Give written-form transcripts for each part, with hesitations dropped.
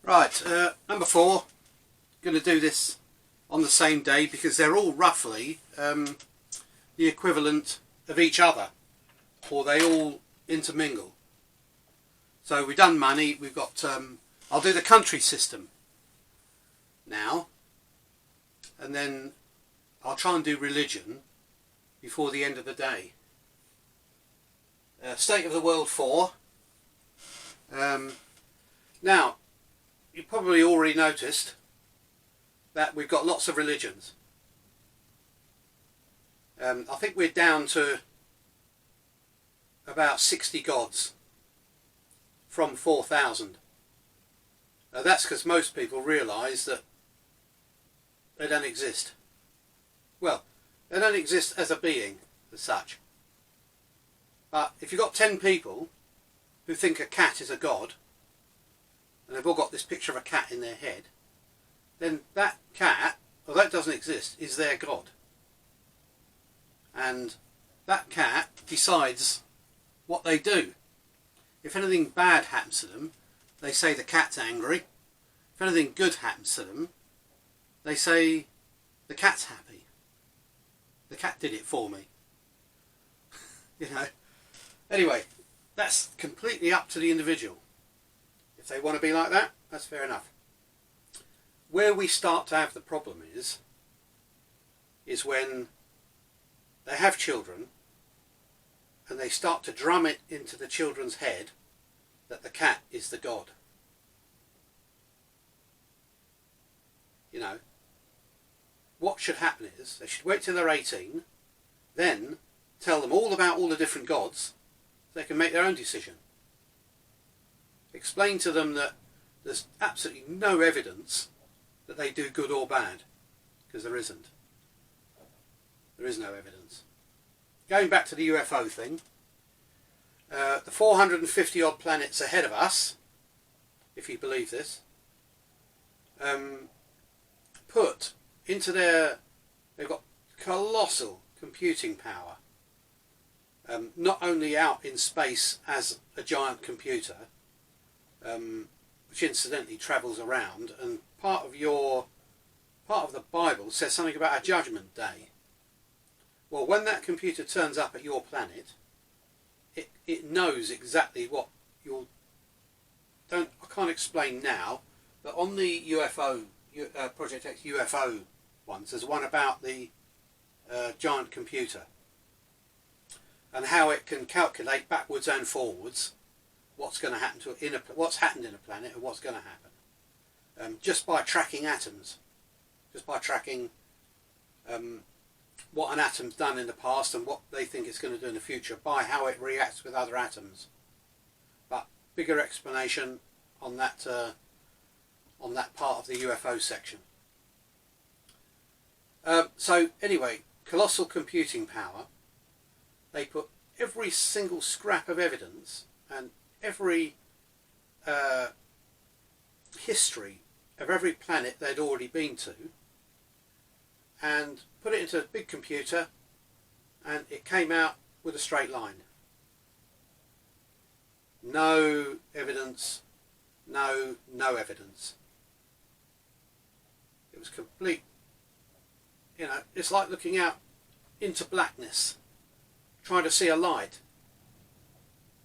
Right, number 4, going to do this on the same day because they're all roughly the equivalent of each other, or they all intermingle. So we've done money, we've got, I'll do the country system now, and then I'll try and do religion before the end of the day. State of the world 4. Now, you probably already noticed that we've got lots of religions. I think we're down to about 60 gods from 4,000. That's because most people realise that they don't exist. Well, they don't exist as a being as such. But if you've got 10 people who think a cat is a god, and they've all got this picture of a cat in their head, then that cat, although it doesn't exist, is their god. And that cat decides what they do. If anything bad happens to them, they say the cat's angry. If anything good happens to them, they say the cat's happy. The cat did it for me. You know. Anyway, that's completely up to the individual. If they want to be like that, that's fair enough. Where we start to have the problem is when they have children and they start to drum it into the children's head that the cat is the god. You know, what should happen is they should wait till they're 18, then tell them all about all the different gods so they can make their own decision. Explain to them that there's absolutely no evidence that they do good or bad, because there isn't. There is no evidence. Going back to the UFO thing, the 450 odd planets ahead of us, if you believe this, put into they've got colossal computing power, not only out in space as a giant computer, which incidentally travels around, and part of the Bible says something about a judgment day. Well, when that computer turns up at your planet, it knows exactly what you'll... I can't explain now, but on the UFO, Project X UFO ones, there's one about the giant computer and how it can calculate backwards and forwards what's going to happen to what's happened in a planet and what's going to happen, just by tracking atoms, just by tracking what an atom's done in the past and what they think it's going to do in the future, by how it reacts with other atoms. But bigger explanation on that part of the UFO section. So anyway, colossal computing power. They put every single scrap of evidence and every history of every planet they'd already been to, and put it into a big computer, and it came out with a straight line. No evidence, no evidence. It was complete, you know, it's like looking out into blackness, trying to see a light.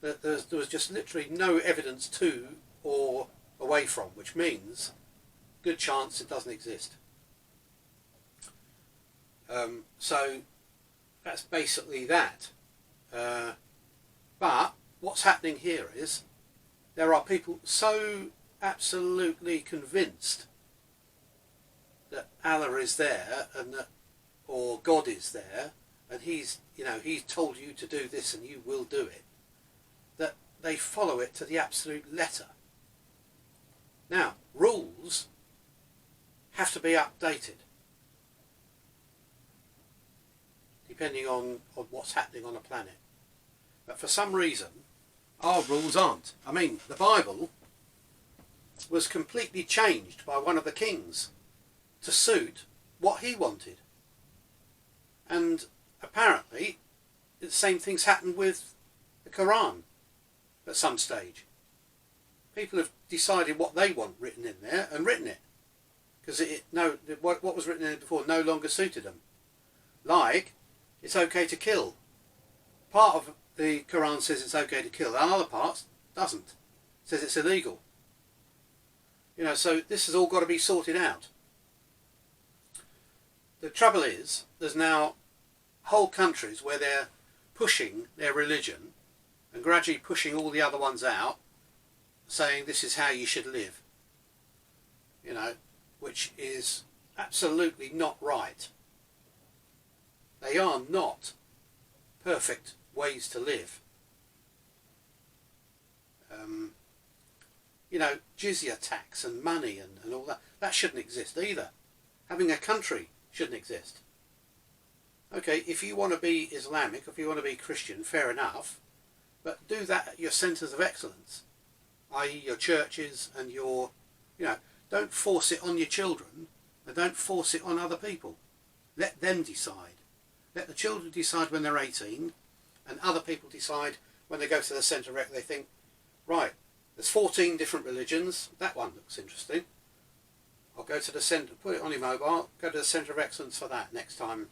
There was just literally no evidence to or away from, which means good chance it doesn't exist. So that's basically that. But what's happening here is there are people so absolutely convinced that Allah is there and that, or God is there, and he's told you to do this and you will do it, that they follow it to the absolute letter. Now, rules have to be updated depending on what's happening on a planet. But for some reason, our rules aren't. I mean, the Bible was completely changed by one of the kings to suit what he wanted. And apparently, the same things happened with the Quran at some stage. People have decided what they want written in there and written it, because what was written in it before no longer suited them. Like, it's okay to kill. Part of the Quran says it's okay to kill, and other parts doesn't. It says it's illegal. You know, so this has all got to be sorted out. The trouble is, there's now whole countries where they're pushing their religion and gradually pushing all the other ones out, saying this is how you should live. You know, which is absolutely not right. They are not perfect ways to live. You know, jizya tax and money and all that shouldn't exist either. Having a country shouldn't exist. Okay, if you want to be Islamic, if you want to be Christian, fair enough, but do that at your centres of excellence, i.e. your churches and your, you know, don't force it on your children and don't force it on other people. Let them decide. Let the children decide when they're 18, and other people decide when they go to the centre of excellence. They think, right, there's 14 different religions, that one looks interesting. I'll go to the centre, put it on your mobile, go to the centre of excellence for that next time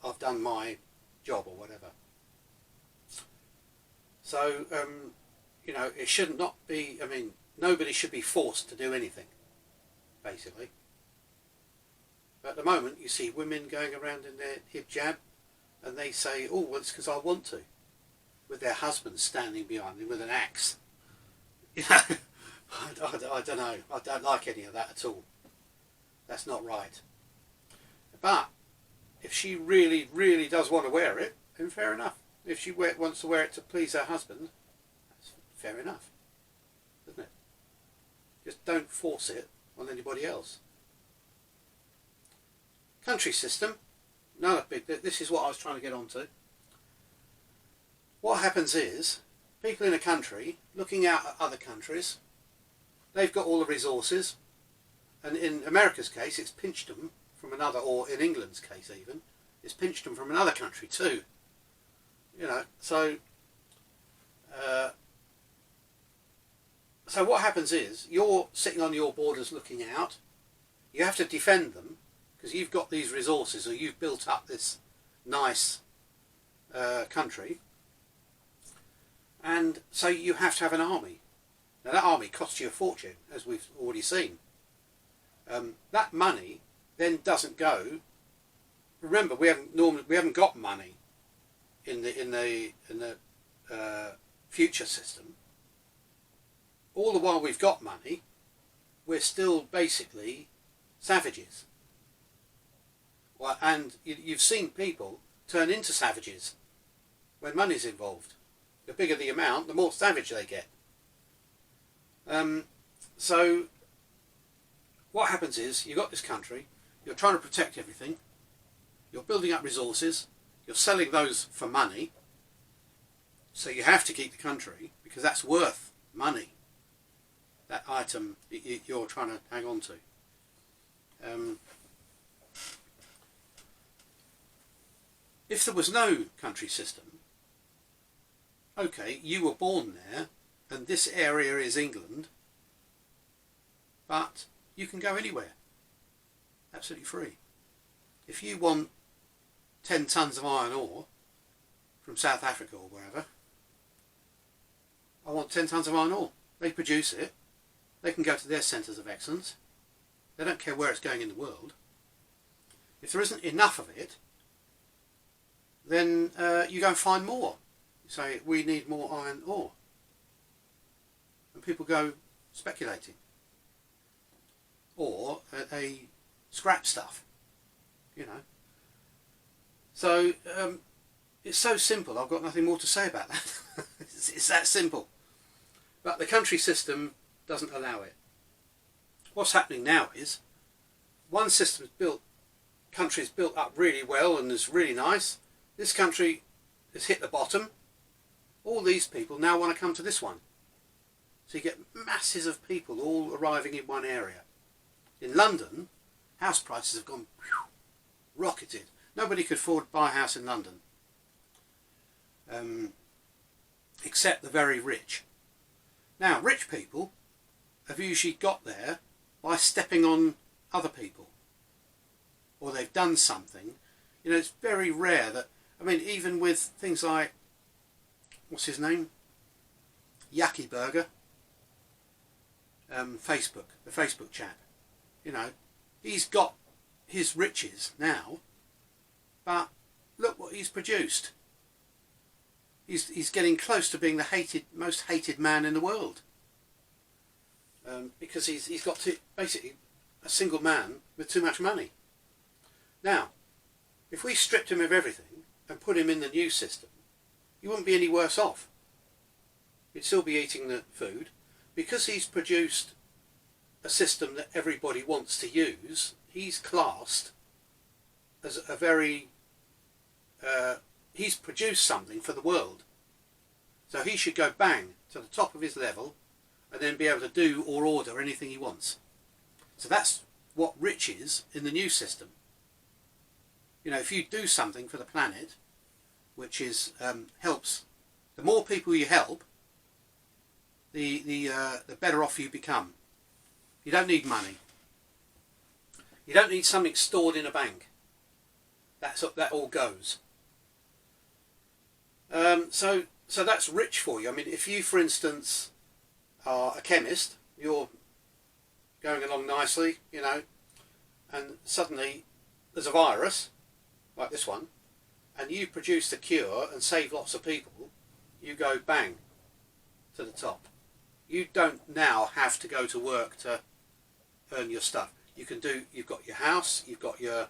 I've done my job or whatever. So, you know, it should not be, I mean, nobody should be forced to do anything, basically. But at the moment, you see women going around in their hijab, and they say, oh, well, it's because I want to, with their husbands standing behind them with an axe. You know, I don't know. I don't like any of that at all. That's not right. But if she really, really does want to wear it, then fair enough. If she wants to wear it to please her husband, that's fair enough, isn't it? Just don't force it on anybody else. Country system, another big, this is what I was trying to get onto. What happens is, people in a country, looking out at other countries, they've got all the resources, and in America's case it's pinched them from another, or in England's case even, it's pinched them from another country too. You know, so what happens is, you're sitting on your borders looking out, you have to defend them, because you've got these resources, or you've built up this nice country, and so you have to have an army. Now that army costs you a fortune, as we've already seen. That money then doesn't go. Remember, we haven't got money in the future system. All the while we've got money, we're still basically savages. Well, and you've seen people turn into savages when money's involved. The bigger the amount, the more savage they get. So what happens is, you've got this country, you're trying to protect everything, you're building up resources, you're selling those for money, so you have to keep the country because that's worth money, that item you're trying to hang on to. If there was no country system, okay, you were born there and this area is England, but you can go anywhere, absolutely free. If you want 10 tons of iron ore from South Africa or wherever, I want 10 tons of iron ore. They produce it, they can go to their centres of excellence, they don't care where it's going in the world. If there isn't enough of it, then you go and find more. You say, we need more iron ore. And people go speculating. Or a scrap stuff, you know. So it's so simple, I've got nothing more to say about that. It's that simple. But the country system doesn't allow it. What's happening now is, one system's built, country's built up really well and is really nice. This country has hit the bottom. All these people now want to come to this one. So you get masses of people all arriving in one area. In London, house prices have gone rocketed. Nobody could afford to buy a house in London, except the very rich. Now, rich people have usually got there by stepping on other people, or they've done something. You know, it's very rare that, I mean, even with things like, what's his name? Yucky Burger. Facebook, the Facebook chap. You know, he's got his riches now, but look what he's produced. He's getting close to being the most hated man in the world, because he's got basically a single man with too much money. Now, if we stripped him of everything and put him in the new system, he wouldn't be any worse off. He'd still be eating the food, because he's produced a system that everybody wants to use. He's classed as a very he's produced something for the world, so he should go bang to the top of his level and then be able to do or order anything he wants. So that's what rich is in the new system. You know, if you do something for the planet which is helps, the more people you help, the better off you become. You don't need money. You don't need something stored in a bank. That all goes. So that's rich for you. I mean, if you, for instance, are a chemist, you're going along nicely, you know, and suddenly there's a virus, like this one, and you produce the cure and save lots of people, you go bang to the top. You don't now have to go to work to earn your stuff. You've got your house, you've got your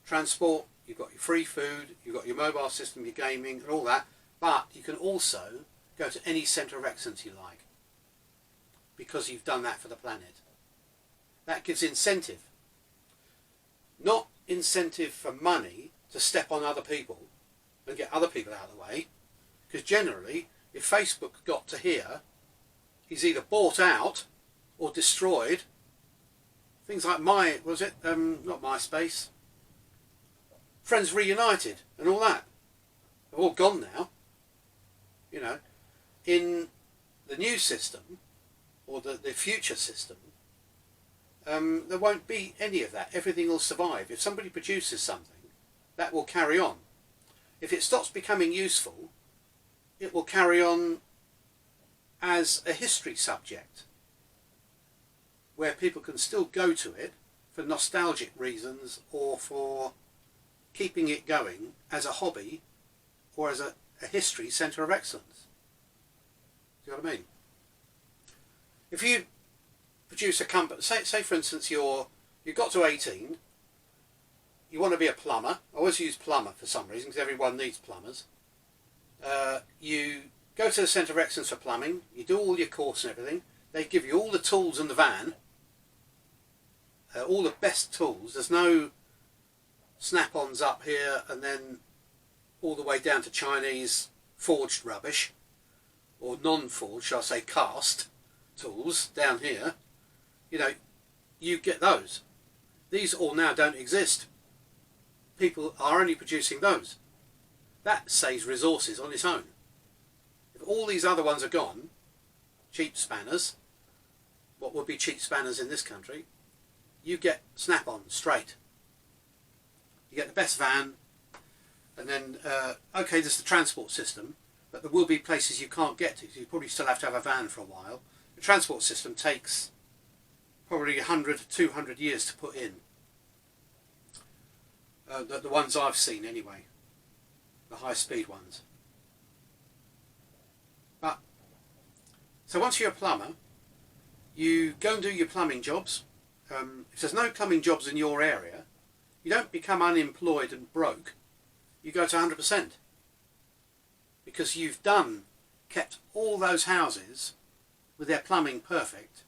transport, you've got your free food, you've got your mobile system, your gaming and all that, but you can also go to any centre of excellence you like, because you've done that for the planet. That gives incentive. Not incentive for money to step on other people and get other people out of the way, because generally, if Facebook got to here, he's either bought out or destroyed. Things like not MySpace, Friends Reunited and all that, they're all gone now. You know, in the new system, or the future system, there won't be any of that. Everything will survive. If somebody produces something, that will carry on. If it stops becoming useful, it will carry on as a history subject, where people can still go to it for nostalgic reasons or for keeping it going as a hobby or as a history centre of excellence. Do you know what I mean? If you produce a company, say for instance you've got to 18, you want to be a plumber. I always use plumber for some reason because everyone needs plumbers. You go to the centre of excellence for plumbing, you do all your course and everything, they give you all the tools in the van, all the best tools. There's no snap-ons up here and then all the way down to Chinese forged rubbish, or non-forged, shall I say cast tools down here. You know, you get those. These all now don't exist. People are only producing those. That saves resources on its own. If all these other ones are gone, cheap spanners, what would be cheap spanners in this country, you get snap-on straight. You get the best van, and then, okay, there's the transport system, but there will be places you can't get to, so you probably still have to have a van for a while. The transport system takes probably 100 to 200 years to put in. The ones I've seen anyway, the high-speed ones. But, so once you're a plumber, you go and do your plumbing jobs. If there's no plumbing jobs in your area, you don't become unemployed and broke. You go to 100%. Because you've kept all those houses with their plumbing perfect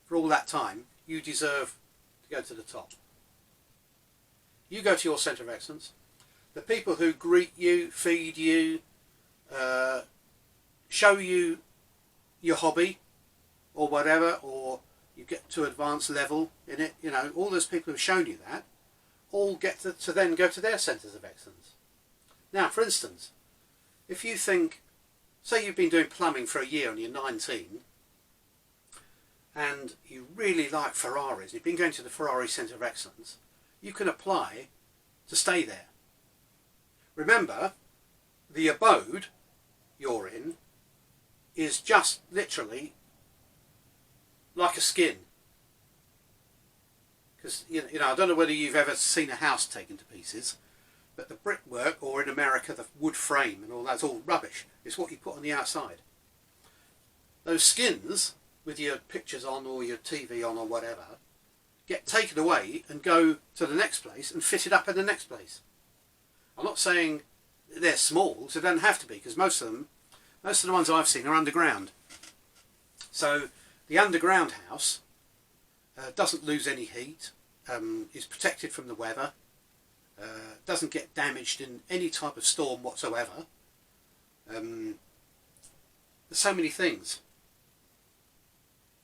for all that time. You deserve to go to the top. You go to your centre of excellence. The people who greet you, feed you, show you your hobby or whatever, or you get to advanced level in it, you know, all those people who've shown you that all get to then go to their centres of excellence. Now, for instance, if you think, say you've been doing plumbing for a year and you're 19, and you really like Ferraris, you've been going to the Ferrari Centre of Excellence, you can apply to stay there. Remember, the abode you're in is just literally like a skin. Because, you know, I don't know whether you've ever seen a house taken to pieces, but the brickwork, or in America the wood frame and all that's all rubbish. It's what you put on the outside. Those skins with your pictures on or your TV on or whatever get taken away and go to the next place and fitted up in the next place. I'm not saying they're small, so they don't have to be, because most of the ones I've seen are underground. So the underground house doesn't lose any heat, is protected from the weather, doesn't get damaged in any type of storm whatsoever. There's so many things.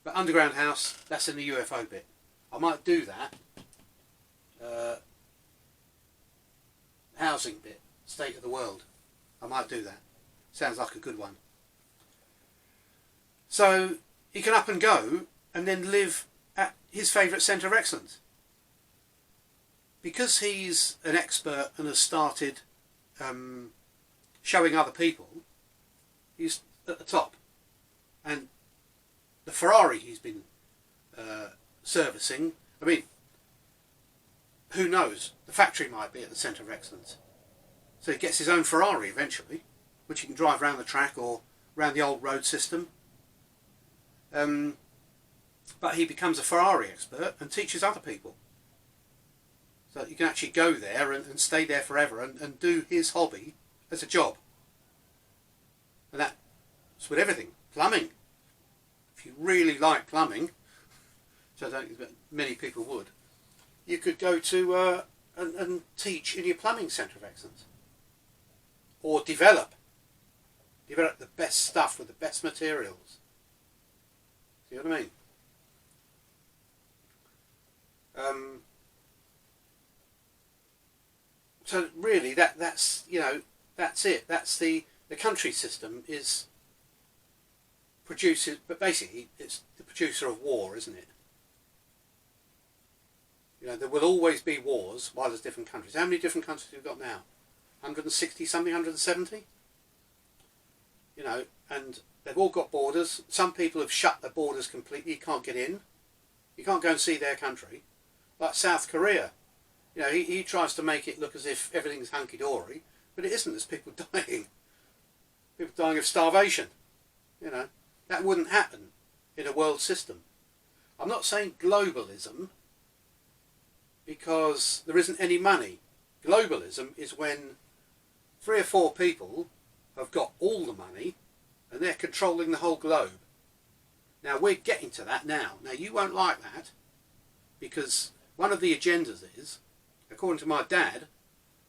But underground house, that's in the UFO bit. I might do that. Housing bit, state of the world. I might do that. Sounds like a good one. So he can up and go and then live at his favourite centre of excellence. Because he's an expert and has started showing other people, he's at the top. And the Ferrari he's been servicing, I mean, who knows? The factory might be at the centre of excellence. So he gets his own Ferrari eventually, which he can drive around the track or around the old road system. But he becomes a Ferrari expert and teaches other people. So you can actually go there and stay there forever and do his hobby as a job. And that's with everything. Plumbing. If you really like plumbing, which I don't think many people would, you could go to and teach in your plumbing centre of excellence. Or develop the best stuff with the best materials. See what I mean? So really, that's you know, that's it. That's the country system is produces, but basically it's the producer of war, isn't it? You know, there will always be wars while there's different countries. How many different countries have we got now? 160 something, 170? You know, and they've all got borders. Some people have shut their borders completely. You can't get in. You can't go and see their country. Like South Korea. You know, he tries to make it look as if everything's hunky-dory, but it isn't. There's people dying. People dying of starvation. You know, that wouldn't happen in a world system. I'm not saying globalism, because there isn't any money. Globalism is when 3 or 4 people have got all the money and they're controlling the whole globe. Now we're getting to that now. Now you won't like that, because one of the agendas is, according to my dad,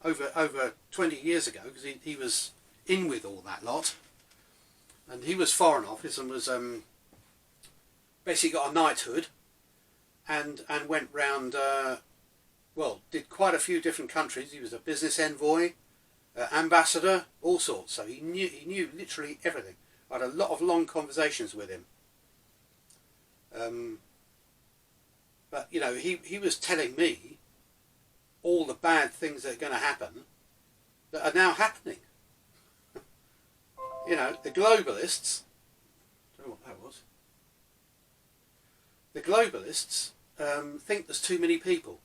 over 20 years ago, because he was in with all that lot, and he was Foreign Office and was basically got a knighthood and went round, well, did quite a few different countries. He was a business envoy, ambassador, all sorts. So he knew literally everything. I had a lot of long conversations with him. But you know, he was telling me all the bad things that are going to happen that are now happening. You know, the globalists. I don't know what that was. The globalists think there's too many people.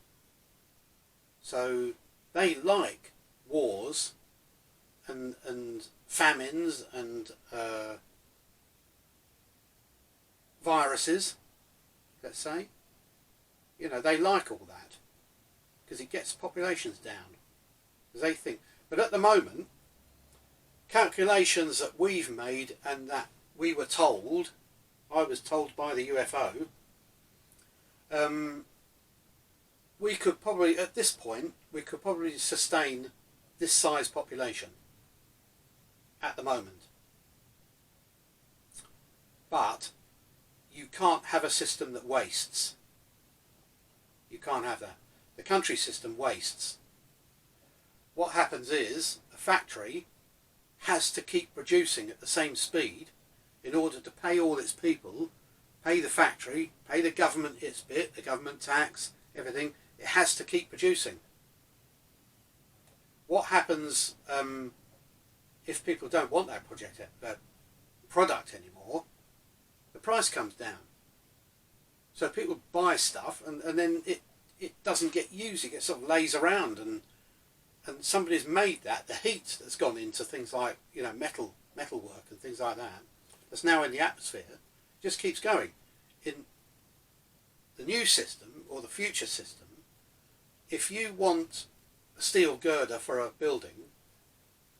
So they like wars and famines and viruses, let's say. You know, they like all that because it gets populations down. Because they think, but at the moment, calculations that we've made and that we were told, I was told by the UFO, we could probably, at this point, we could probably sustain this size population at the moment. But you can't have a system that wastes. You can't have that. The country system wastes. What happens is a factory has to keep producing at the same speed in order to pay all its people pay the factory, pay the government its bit, the government tax, everything. It has to keep producing. What happens if people don't want that product anymore? The price comes down. So people buy stuff and then it doesn't get used. It gets sort of lays around and somebody's made that. The heat that's gone into things like, you know, metal work and things like that, that's now in the atmosphere, just keeps going. In the new system or the future system, if you want a steel girder for a building,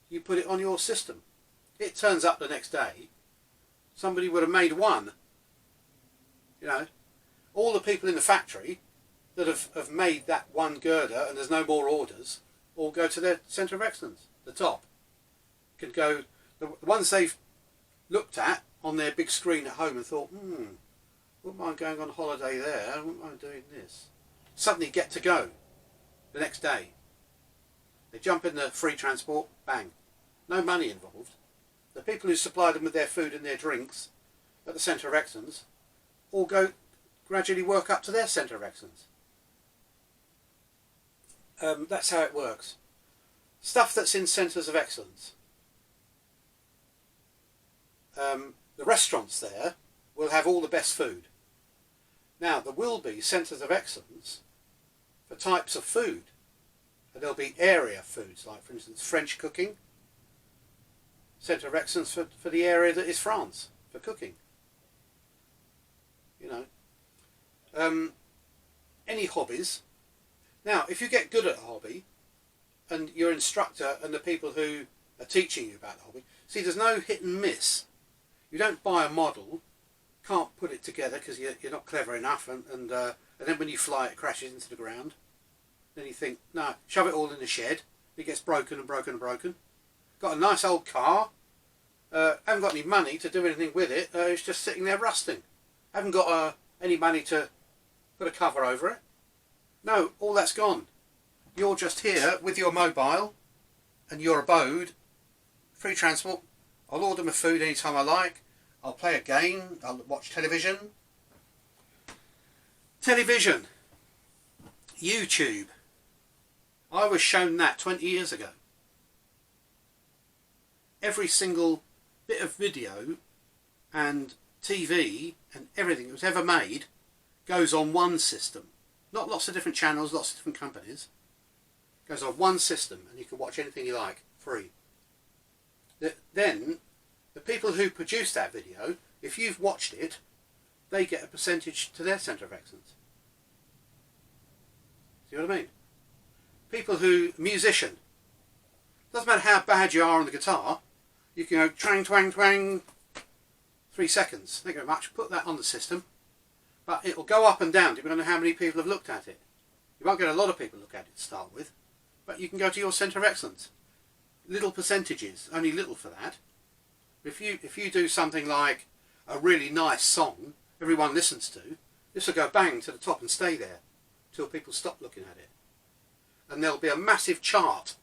you put it on your system. It turns up the next day, somebody would have made one. You know, all the people in the factory that have made that one girder and there's no more orders, all go to their centre of excellence. The top could go, the ones they've looked at on their big screen at home and thought, wouldn't mind going on holiday there, I wouldn't mind doing this. Suddenly get to go the next day. They jump in the free transport, bang. No money involved. The people who supply them with their food and their drinks at the centre of excellence all go gradually work up to their centre of excellence. That's how it works. Stuff that's in centres of excellence. The restaurants there will have all the best food. Now there will be centres of excellence for types of food. And there'll be area foods, like for instance French cooking. Centre of excellence for the area that is France, for cooking. You know. Any hobbies. Now, if you get good at a hobby, and your instructor and the people who are teaching you about the hobby, see, there's no hit and miss. You don't buy a model, can't put it together because you're not clever enough, and then when you fly it crashes into the ground. Then you think, no, shove it all in the shed. It gets broken and broken and broken. Got a nice old car. Haven't got any money to do anything with it. It's just sitting there rusting. Haven't got any money to put a cover over it. No, all that's gone. You're just here with your mobile and your abode. Free transport. I'll order my food anytime I like. I'll play a game. I'll watch television. Television. YouTube. I was shown that 20 years ago. Every single bit of video and TV and everything that was ever made goes on one system. Not lots of different channels, lots of different companies. It goes on one system and you can watch anything you like, free. Then, the people who produce that video, if you've watched it, they get a percentage to their centre of excellence. See what I mean? People who, musician, doesn't matter how bad you are on the guitar, you can go twang, twang, twang, 3 seconds. Thank you very much. Put that on the system. But it will go up and down depending on how many people have looked at it. You won't get a lot of people look at it to start with, but you can go to your centre of excellence. Little percentages, only little for that. If you do something like a really nice song everyone listens to, this will go bang to the top and stay there till people stop looking at it. And there'll be a massive chart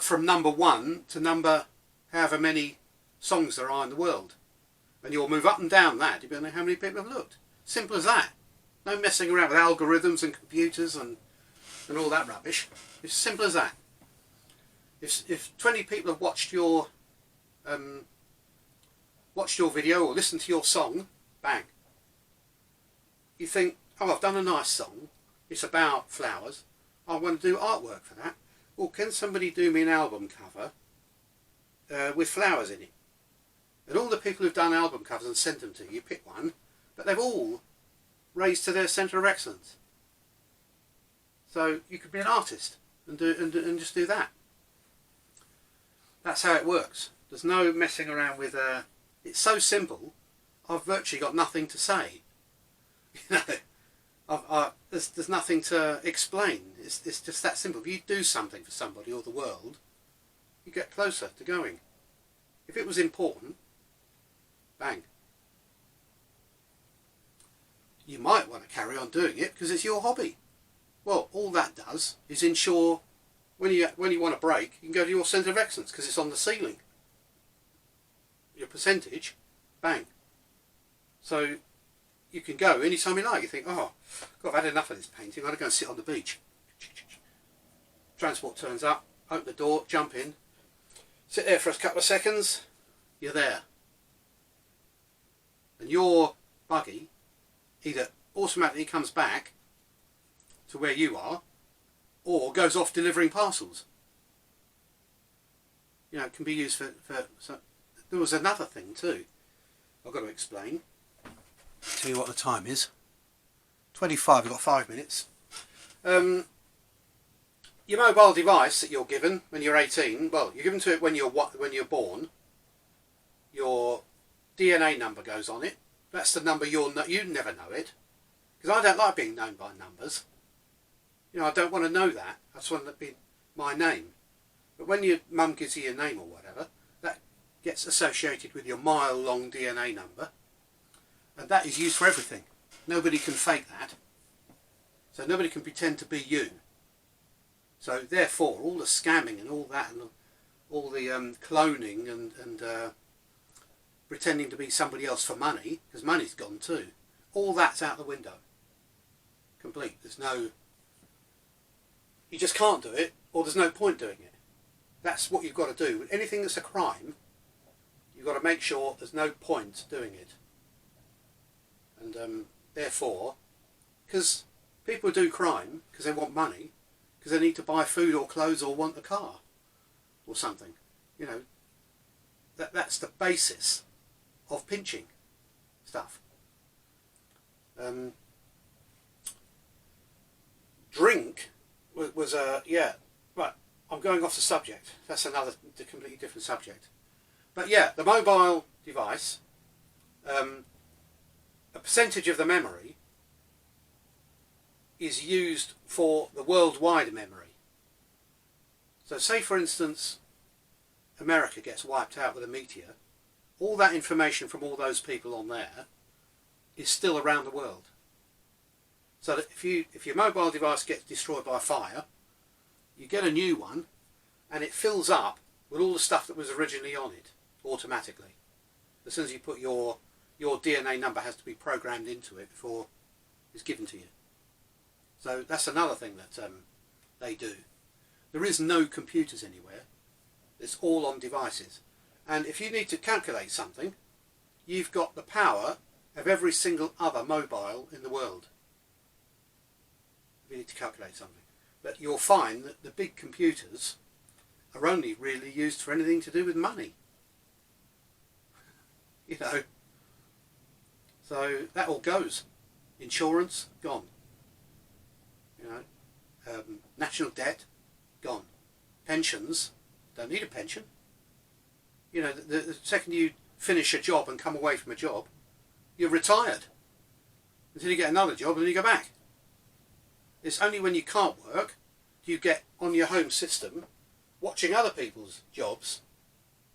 from number 1 to number however many songs there are in the world. And you'll move up and down that depending on how many people have looked. Simple as that. No messing around with algorithms and computers and all that rubbish. It's simple as that. If 20 people have watched your video or listened to your song, bang. You think, oh, I've done a nice song. It's about flowers. I want to do artwork for that. Well, can somebody do me an album cover with flowers in it? And all the people who've done album covers and sent them to you, pick one, but they've all raised to their centre of excellence. So you could be an artist and just do that. That's how it works. There's no messing around with. It's so simple. I've virtually got nothing to say. You know, there's nothing to explain. It's just that simple. If you do something for somebody or the world, you get closer to going. If it was important, bang. You might want to carry on doing it because it's your hobby. Well, all that does is ensure when you want a break, you can go to your centre of excellence because it's on the ceiling. Your percentage, bang. So you can go anytime you like. You think, oh, God, I've had enough of this painting. I'm going to go and sit on the beach. Transport turns up, open the door, jump in, sit there for a couple of seconds, you're there. And your buggy either automatically comes back to where you are or goes off delivering parcels. You know, it can be used for so there was another thing too I've got to explain. Tell you what the time is. 25, we've got 5 minutes. Your mobile device that you're given when you're 18, well, you're given to it when you're born. Your DNA number goes on it. That's the number you never know it, because I don't like being known by numbers. You know, I don't want to know that. I just want it to be my name. But when your mum gives you your name or whatever, that gets associated with your mile-long DNA number, and that is used for everything. Nobody can fake that. So nobody can pretend to be you. So therefore, all the scamming and all that, and all the cloning and pretending to be somebody else for money, because money's gone too, all that's out the window. Complete. There's no... You just can't do it, or there's no point doing it. That's what you've got to do. With anything that's a crime, you've got to make sure there's no point doing it. And therefore, because people do crime because they want money, because they need to buy food or clothes or want a car or something, you know, that's the basis of pinching stuff. Drink was a, yeah, right, I'm going off the subject. That's another completely different subject. But yeah, the mobile device, a percentage of the memory is used for the worldwide memory. So say for instance America gets wiped out with a meteor, all that information from all those people on there is still around the world. So that if your mobile device gets destroyed by fire, you get a new one and it fills up with all the stuff that was originally on it automatically. As soon as you put your DNA number has to be programmed into it before it's given to you. So that's another thing that they do. There is no computers anywhere. It's all on devices. And if you need to calculate something, you've got the power of every single other mobile in the world. If you need to calculate something. But you'll find that the big computers are only really used for anything to do with money. You know. So that all goes. Insurance, gone. You know, national debt, gone. Pensions, don't need a pension. You know, the second you finish a job and come away from a job, you're retired. Until you get another job and then you go back. It's only when you can't work do you get on your home system watching other people's jobs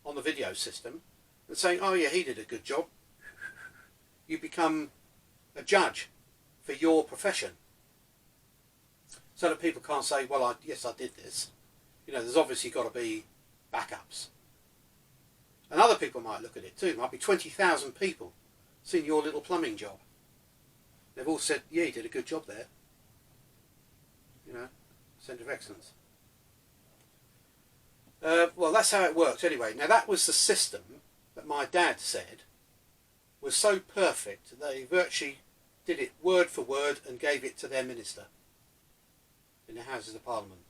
on the video system and saying, oh yeah, he did a good job. You become a judge for your profession. So that people can't say, well, yes, I did this. You know, there's obviously got to be backups. And other people might look at it too. There might be 20,000 people seeing your little plumbing job. They've all said, yeah, you did a good job there. You know, centre of excellence. Well, that's how it worked anyway. Now, that was the system that my dad said was so perfect that they virtually did it word for word and gave it to their minister in the Houses of Parliament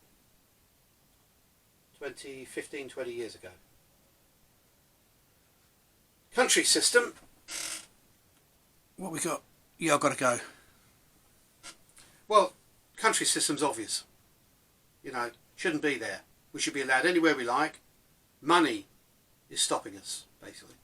15, 20 years ago. Country system. What we got? Yeah, I've got to go. Well, country system's obvious. You know, shouldn't be there. We should be allowed anywhere we like. Money is stopping us, basically.